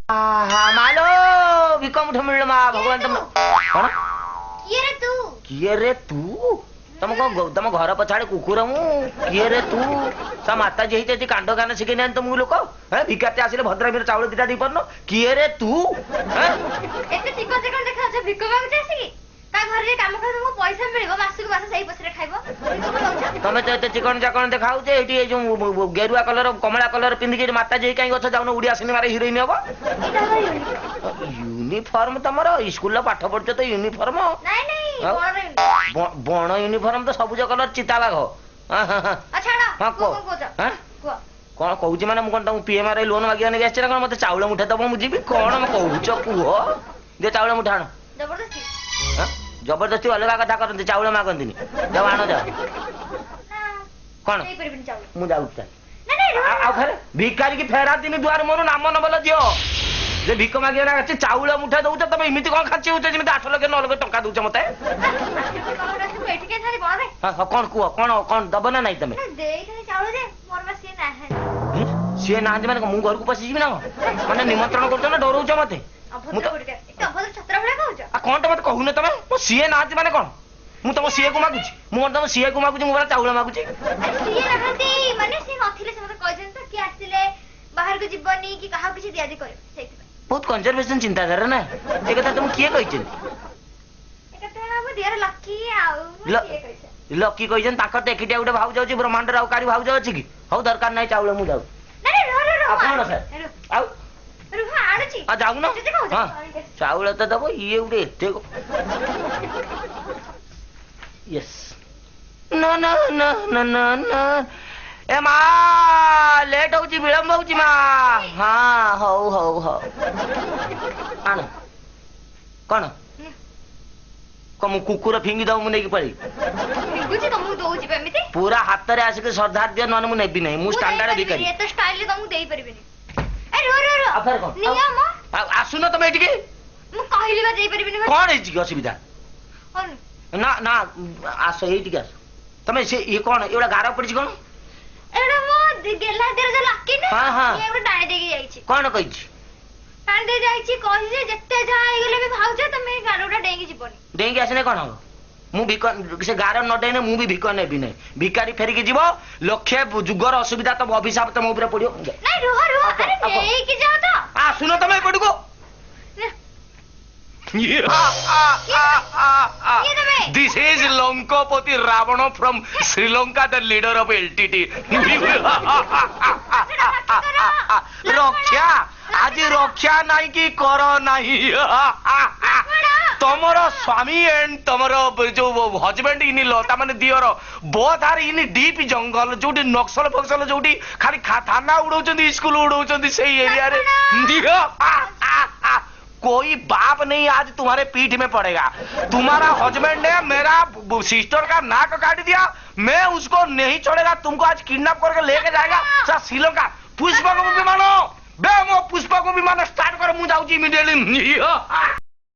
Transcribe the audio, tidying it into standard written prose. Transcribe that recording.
मालो भिक मुठ मिल मा भगवान तुम कौन किए रे तू तुम कौन तुम घर पछाड़े कुकुर मु किए रे तू सा माता जी ही कांड गान शिखे तुमको लोक भिकारते आसिले भद्रा चाउल दिटा दी पारन किए रे तू तमें तो एत चिकन चाकन देखाऊे ये जो गेरुआ कलर कमला कलर पिंधिक माता जी कहीं गछ जाऊन ओडिया सिनेमा हिरोइन हम यूनिफॉर्म तुम स्कूल पाठ पढ़ुच तो यूनिफॉर्म बण यूनिफॉर्म तो सबुज कलर चिता बाघ कौन कहूँ मैंने मुझे पीएमआर लोन मागे नहीं आस मत चाउल मुठे दब मुझे कौन कहूच कुह दे चाउल मुठे आण जबरदस्ती अलग कथा करते चाउल मागंती जाओ आण जा कौन मुझे भिकारी की फेरा दिन दुआर मोर नाम नबल दियो जे भिक मागे चाउल मुठे दौच तुम इमित कौन खाची हो 8 लाख 9 लाख टंका दौच मत कौन कह कौन कौन दब ना नहीं तुम सी ना मैंने मुझे घर को पशिजी ना मैंने निमंत्रण कर डरौच मत कौन तो मत कहून तुम सीए ना मैंने कौन मु तुम सीए को मागुची मु तुम सीए को मागुची मु चाउल मागुची बहुत कंजर्वेशन चिंताधारा ना एक तुम किए कही लकी कही टेकिटिया गोटे भाव जाऊँ ब्रह्मांड आउ कारी भाव अच्छी कि हौ दरकार ना चाउल मु जाऊ कौन सर जाऊ ना हाँ चाउल तो दब ये गोटे एत यस ना ना ना ना ना ना ए मा लेट हो विलंब हो हाँ हौ हौ हौ आण कौन कम कुकुर फिंगी दब मुझे पड़ी पूरा हाथ में आसिक श्रद्धा दियो ना मुझे नेबी नहीं मुझे स्टैंडर्ड भिखारी आसुन तुम ये कौन है असुविधा ना ना आस ये आस तुम से ये कौन ये गार पड़ी कौन हाँ हाँ कौन कही डेंगी आसने कौन हम मुझे गार न डेने मु भी भिक नेबी नहीं भिकारी फेरिकी जीव लक्षे जुगर असुविधा तो अभिशाप तुम ऊपर पड़ो सुन तुम एपट को this is Lankapati Ravan from Sri Lanka the leader of LTT रक्षा आज रक्षा नहीं कि कर नहीं तमर स्वामी एंड तमर जो हजबैंड इन लता माने दियर बोथ आर इन डीप जंगल जो नक्सल फक्सल जो खाली थाना उड़ाउछंती स्कूल उड़ाउछंती से एरिया रे कोई बाप नहीं आज तुम्हारे पीठ में पड़ेगा तुम्हारा हस्बैंड ने मेरा सिस्टर का नाक काट दिया मैं उसको नहीं छोड़ेगा तुमको आज किडनैप करके लेके जाएगा श्रीलंका पुष्पक विमान बे मो पुष्पक विमान स्टार्ट कर मु जाऊँ इमीडिएटली